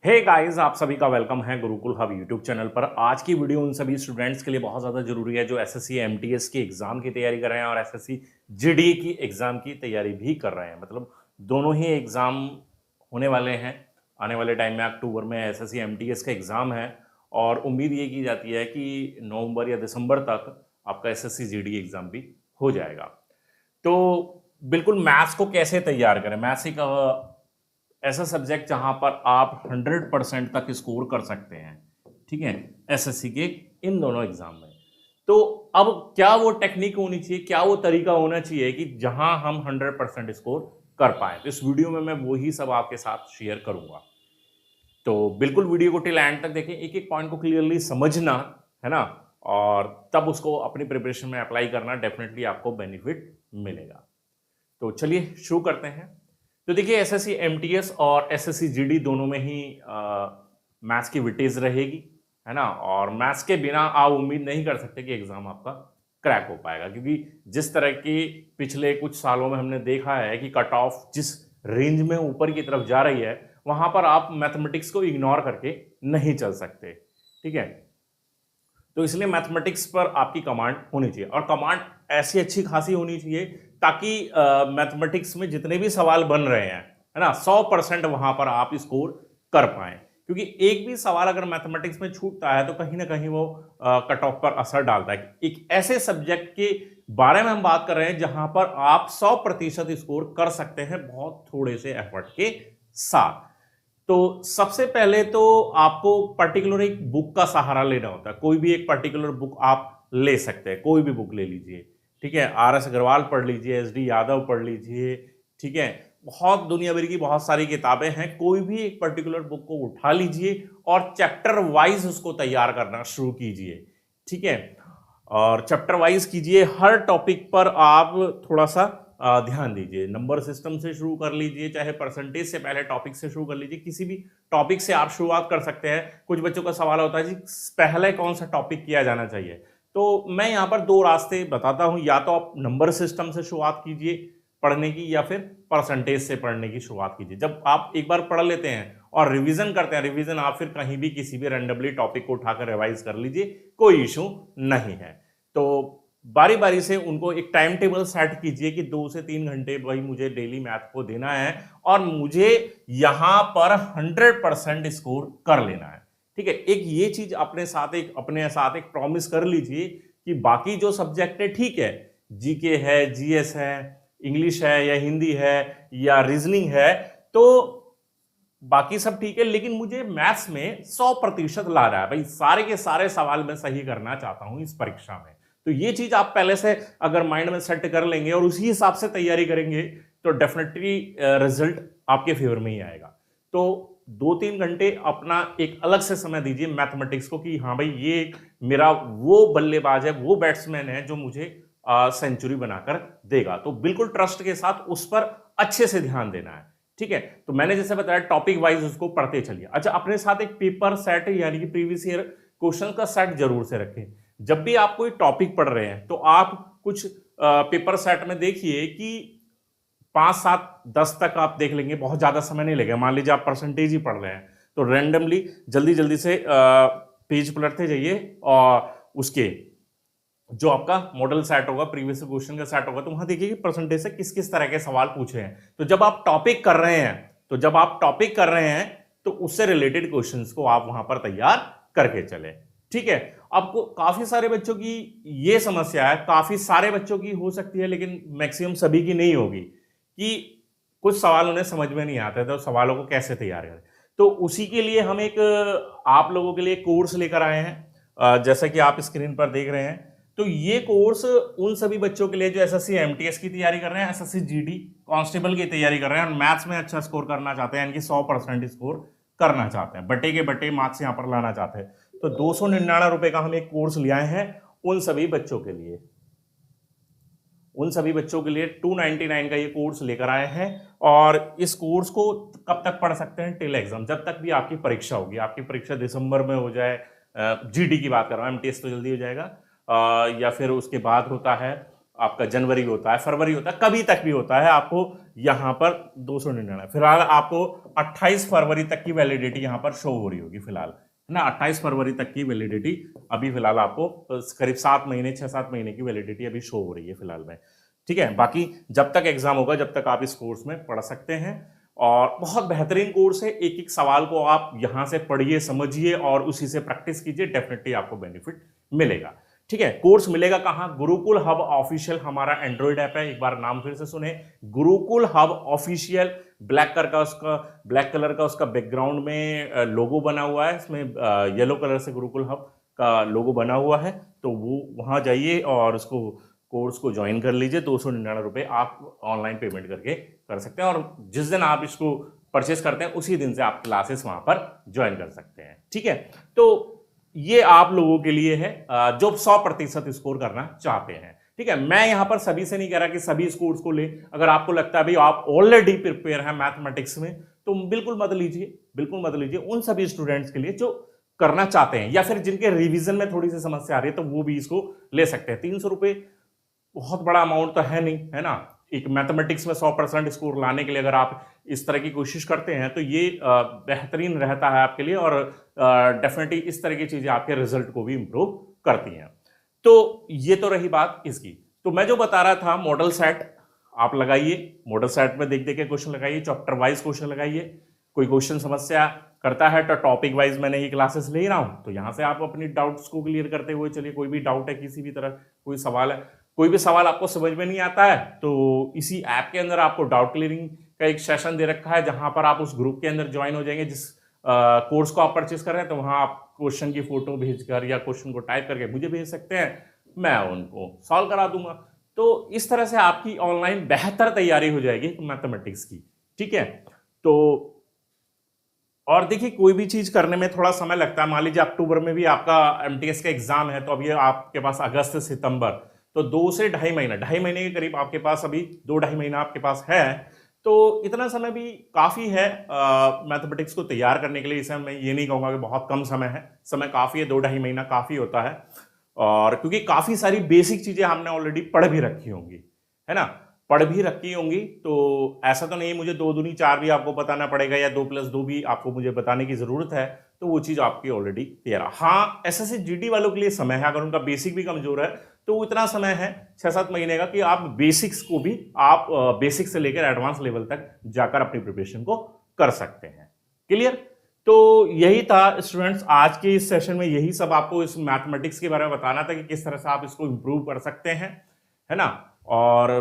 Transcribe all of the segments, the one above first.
Hey guys, आप सभी का वेलकम है गुरुकुल हब यूट्यूब चैनल पर। आज की वीडियो उन सभी स्टूडेंट्स के लिए बहुत ज़्यादा जरूरी है जो एसएससी एमटीएस की एग्जाम की तैयारी कर रहे हैं और एसएससी जीडी की एग्जाम की तैयारी भी कर रहे हैं। मतलब दोनों ही एग्जाम होने वाले हैं आने वाले टाइम में। अक्टूबर में एसएससी एमटीएस का एग्जाम है और उम्मीद ये की जाती है कि नवंबर या दिसंबर तक आपका एसएससी जीडी एग्जाम भी हो जाएगा। तो बिल्कुल मैथ्स को कैसे तैयार करें। मैथ्स एक ऐसा सब्जेक्ट जहां पर आप 100% तक स्कोर कर सकते हैं, ठीक है, एसएससी के इन दोनों एग्जाम में। तो अब क्या वो टेक्निक होनी चाहिए, क्या वो तरीका होना चाहिए कि जहां हम 100% स्कोर कर पाए। तो इस वीडियो में मैं वही सब आपके साथ शेयर करूंगा। तो बिल्कुल वीडियो को टिल एंड तक देखें, एक एक पॉइंट को क्लियरली समझना है ना, और तब उसको अपनी प्रिपरेशन में अप्लाई करना, डेफिनेटली आपको बेनिफिट मिलेगा। तो चलिए शुरू करते हैं। तो देखिए, एसएससी एमटीएस और एसएससी जीडी दोनों में ही मैथ्स की विटेज रहेगी, है ना। और मैथ्स के बिना आप उम्मीद नहीं कर सकते कि एग्जाम आपका क्रैक हो पाएगा, क्योंकि जिस तरह की पिछले कुछ सालों में हमने देखा है कि कट ऑफ जिस रेंज में ऊपर की तरफ जा रही है, वहां पर आप मैथमेटिक्स को इग्नोर करके नहीं चल सकते, ठीक है। तो इसलिए मैथमेटिक्स पर आपकी कमांड होनी चाहिए, और कमांड ऐसी अच्छी खासी होनी चाहिए ताकि मैथमेटिक्स में जितने भी सवाल बन रहे हैं, है ना, 100% वहां पर आप स्कोर कर पाए। क्योंकि एक भी सवाल अगर मैथमेटिक्स में छूटता है तो कहीं ना कहीं वो कट ऑफ पर असर डालता है। एक ऐसे सब्जेक्ट के बारे में हम बात कर रहे हैं जहां पर आप 100% स्कोर कर सकते हैं बहुत थोड़े से एफर्ट के साथ। तो सबसे पहले तो आपको पर्टिकुलर एक बुक का सहारा लेना होता है। कोई भी एक पर्टिकुलर बुक आप ले सकते हैं, कोई भी बुक ले लीजिए, ठीक है। आर.एस. अग्रवाल पढ़ लीजिए, एस.डी. यादव पढ़ लीजिए, ठीक है। बहुत दुनिया भर की बहुत सारी किताबें हैं, कोई भी एक पर्टिकुलर बुक को उठा लीजिए और चैप्टर वाइज उसको तैयार करना शुरू कीजिए, ठीक है। और चैप्टर वाइज कीजिए, हर टॉपिक पर आप थोड़ा सा ध्यान दीजिए। नंबर सिस्टम से शुरू कर लीजिए, चाहे परसेंटेज से पहले टॉपिक से शुरू कर लीजिए, किसी भी टॉपिक से आप शुरुआत कर सकते हैं। कुछ बच्चों का सवाल होता है जी पहले कौन सा टॉपिक किया जाना चाहिए, तो मैं यहाँ पर दो रास्ते बताता हूँ। या तो आप नंबर सिस्टम से शुरुआत कीजिए पढ़ने की, या फिर परसेंटेज से पढ़ने की शुरुआत कीजिए। जब आप एक बार पढ़ लेते हैं और रिवीजन करते हैं, रिवीजन आप फिर कहीं भी किसी भी रैंडमली टॉपिक को उठाकर रिवाइज कर लीजिए, कोई इशू नहीं है। तो बारी बारी से उनको एक टाइम टेबल सेट कीजिए कि 2 से 3 घंटे भाई मुझे डेली मैथ को देना है और मुझे यहां पर 100% स्कोर कर लेना है, ठीक है। एक ये चीज अपने साथ एक प्रॉमिस कर लीजिए कि बाकी जो सब्जेक्ट है, ठीक है, जीके है, जीएस है, इंग्लिश है या हिंदी है या रीजनिंग है, तो बाकी सब ठीक है, लेकिन मुझे मैथ्स में 100% ला रहा है भाई, सारे के सारे सवाल मैं सही करना चाहता हूं इस परीक्षा में। तो ये चीज आप पहले से अगर माइंड में सेट कर लेंगे और उसी हिसाब से तैयारी करेंगे तो डेफिनेटली रिजल्ट आपके फेवर में ही आएगा। तो 2-3 घंटे अपना एक अलग से समय दीजिए मैथमेटिक्स को कि हाँ भाई ये मेरा वो बल्लेबाज है, वो बैट्समैन है जो मुझे सेंचुरी बनाकर देगा। तो बिल्कुल ट्रस्ट के साथ उस पर अच्छे से ध्यान देना है, ठीक है। तो मैंने जैसे बताया टॉपिक वाइज उसको पढ़ते चलिए। अच्छा, अपने साथ एक पेपर सेट यानी कि प्रीवियस ईयर क्वेश्चन का सेट जरूर से रखें। जब भी आप कोई टॉपिक पढ़ रहे हैं तो आप कुछ पेपर सेट में देखिए कि 5, 7, 10 तक आप देख लेंगे, बहुत ज्यादा समय नहीं लगेगा। मान लीजिए आप परसेंटेज ही पढ़ रहे हैं तो रैंडमली जल्दी जल्दी से पेज पलटते जाइए और उसके जो आपका मॉडल सेट होगा, प्रीवियस क्वेश्चन का सेट होगा, तो वहां देखिए कि परसेंटेज से किस किस तरह के सवाल पूछे हैं। तो जब आप टॉपिक कर रहे हैं तो उससे रिलेटेड क्वेश्चंस को आप वहां पर तैयार करके चले, ठीक है। आपको काफी सारे बच्चों की ये समस्या है, काफी सारे बच्चों की हो सकती है लेकिन मैक्सिमम सभी की नहीं होगी, कि कुछ सवाल उन्हें समझ में नहीं आते तो सवालों को कैसे तैयार करें। तो उसी के लिए हम एक आप लोगों के लिए कोर्स लेकर आए हैं, जैसा कि आप स्क्रीन पर देख रहे हैं। तो ये कोर्स उन सभी बच्चों के लिए जो एसएससी एमटीएस की तैयारी कर रहे हैं, एसएससी जीडी कांस्टेबल की तैयारी कर रहे हैं और मैथ्स में अच्छा स्कोर करना चाहते हैं, यानी कि 100% स्कोर करना चाहते हैं, बटे के बटे मार्क्स यहां पर लाना चाहते हैं। तो 299 रुपए का हम एक कोर्स ले आए हैं उन सभी बच्चों के लिए। 299 का ये कोर्स लेकर आए हैं और इस कोर्स को कब तक पढ़ सकते हैं? टिल एग्जाम, जब तक भी आपकी परीक्षा होगी। आपकी परीक्षा दिसंबर में हो जाए, जीडी की बात कर रहा हूं, एमटीएस तो जल्दी हो जाएगा, या फिर उसके बाद होता है आपका जनवरी होता है, फरवरी होता है, कभी तक भी होता है, आपको यहाँ पर 299। फिलहाल आपको 28 फरवरी तक की वैलिडिटी यहाँ पर शो हो रही होगी फिलहाल, है ना। 28 फरवरी तक की वैलिडिटी अभी फिलहाल आपको करीब 7 महीने 6-7 महीने की वैलिडिटी अभी शो हो रही है फिलहाल में, ठीक है। बाकी जब तक एग्जाम होगा जब तक आप इस कोर्स में पढ़ सकते हैं, और बहुत बेहतरीन कोर्स है। एक एक सवाल को आप यहां से पढ़िए, समझिए और उसी से प्रैक्टिस कीजिए, डेफिनेटली आपको बेनिफिट मिलेगा, ठीक है। कोर्स मिलेगा कहां? गुरुकुल हब ऑफिशियल हमारा एंड्रॉइड ऐप है, एक बार नाम फिर से सुने, Gurukul hub official. Black colour का उसका बैकग्राउंड में लोगो बना हुआ है, इसमें येलो कलर से गुरुकुल हब का लोगो बना हुआ है, तो वो वहां जाइए और उसको कोर्स को ज्वाइन कर लीजिए। 299 आप ऑनलाइन पेमेंट करके कर सकते हैं, और जिस दिन आप इसको परचेस करते हैं उसी दिन से आप क्लासेस वहां पर ज्वाइन कर सकते हैं, ठीक है। तो ये आप लोगों के लिए है जो 100% स्कोर करना चाहते हैं, ठीक है। मैं यहां पर सभी से नहीं कह रहा कि सभी इस कोर्स को ले। अगर आपको लगता है भाई आप ऑलरेडी प्रिपेयर हैं मैथमेटिक्स में, तो बिल्कुल मत लीजिए, बिल्कुल मत लीजिए। उन सभी स्टूडेंट्स के लिए जो करना चाहते हैं या फिर जिनके रिवीजन में थोड़ी सी समस्या आ रही है, तो वो भी इसको ले सकते हैं। 300 रुपए बहुत बड़ा अमाउंट तो है नहीं, है ना। एक मैथमेटिक्स में 100% स्कोर लाने के लिए अगर आप इस तरह की कोशिश करते हैं तो ये बेहतरीन रहता है आपके लिए, और डेफिनेटली इस तरह की चीजें आपके रिजल्ट को भी इंप्रूव करती हैं। तो ये तो रही बात इसकी। तो मैं जो बता रहा था, मॉडल सेट आप लगाइए, मॉडल सेट में देख देख के क्वेश्चन लगाइए, चैप्टर वाइज क्वेश्चन लगाइए। कोई क्वेश्चन समस्या करता है तो टॉपिक वाइज मैंने ये क्लासेस ले रहा हूं, तो यहां से आप अपनी डाउट्स को क्लियर करते हुए चलिए। कोई भी डाउट है किसी भी तरह, कोई सवाल है, कोई भी सवाल आपको समझ में नहीं आता है, तो इसी ऐप के अंदर आपको डाउट क्लियरिंग का एक सेशन दे रखा है, जहां पर आप उस ग्रुप के अंदर ज्वाइन हो जाएंगे जिस कोर्स को आप परचेस कर रहे हैं। तो वहां आप क्वेश्चन की फोटो भेजकर या क्वेश्चन को टाइप करके मुझे भेज सकते हैं, मैं उनको सॉल्व करा दूंगा। तो इस तरह से आपकी ऑनलाइन बेहतर तैयारी हो जाएगी मैथमेटिक्स की, ठीक है। तो और देखिए, कोई भी चीज करने में थोड़ा समय लगता है। मान लीजिए अक्टूबर में भी आपका एमटीएस का एग्जाम है, तो अभी आपके पास अगस्त सितंबर, तो 2 से 2.5 महीने के करीब आपके पास अभी 2-2.5 महीना आपके पास है। तो इतना समय भी काफी है मैथमेटिक्स को तैयार करने के लिए। इसे मैं ये नहीं कहूंगा कि बहुत कम समय है, समय काफी है, 2-2.5 महीना काफी होता है। और क्योंकि काफी सारी बेसिक चीजें हमने ऑलरेडी पढ़ भी रखी होंगी, है ना, पढ़ भी रखी होंगी। तो ऐसा तो नहीं मुझे 2 दूनी 4 भी आपको बताना पड़ेगा, या 2+2 भी आपको मुझे बताने की जरूरत है, तो वो चीज आपकी ऑलरेडी क्लियर है। हाँ, एसएससी जीडी वालों के लिए समय है, अगर उनका बेसिक भी कमजोर है तो इतना समय है 6-7 महीने का कि आप बेसिक्स को भी आप बेसिक से लेकर एडवांस लेवल तक जाकर अपनी प्रिपरेशन को कर सकते हैं। क्लियर? तो यही था स्टूडेंट्स, आज के इस सेशन में यही सब आपको इस मैथमेटिक्स के बारे में बताना था कि किस तरह से आप इसको इंप्रूव कर सकते हैं, है ना, और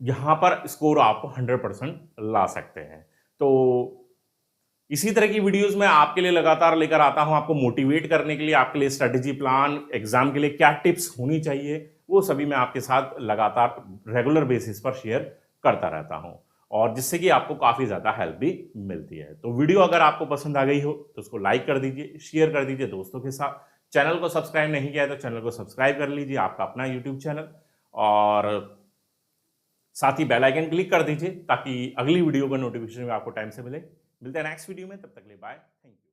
यहां पर स्कोर आप 100% ला सकते हैं। तो इसी तरह की वीडियोस मैं आपके लिए लगातार लेकर आता हूं, आपको मोटिवेट करने के लिए, आपके लिए स्ट्रेटेजी प्लान, एग्जाम के लिए क्या टिप्स होनी चाहिए, वो सभी मैं आपके साथ लगातार रेगुलर बेसिस पर शेयर करता रहता हूं, और जिससे कि आपको काफी ज्यादा हेल्प भी मिलती है। तो वीडियो अगर आपको पसंद आ गई हो तो उसको लाइक कर दीजिए, शेयर कर दीजिए दोस्तों के साथ। चैनल को सब्सक्राइब नहीं किया है तो चैनल को सब्सक्राइब कर लीजिए, आपका अपना यूट्यूब चैनल, और साथ ही बेल आइकन क्लिक कर दीजिए ताकि अगली वीडियो का नोटिफिकेशन आपको टाइम से मिले। मिलते हैं नेक्स्ट वीडियो में, तब तक के लिए बाय, थैंक यू।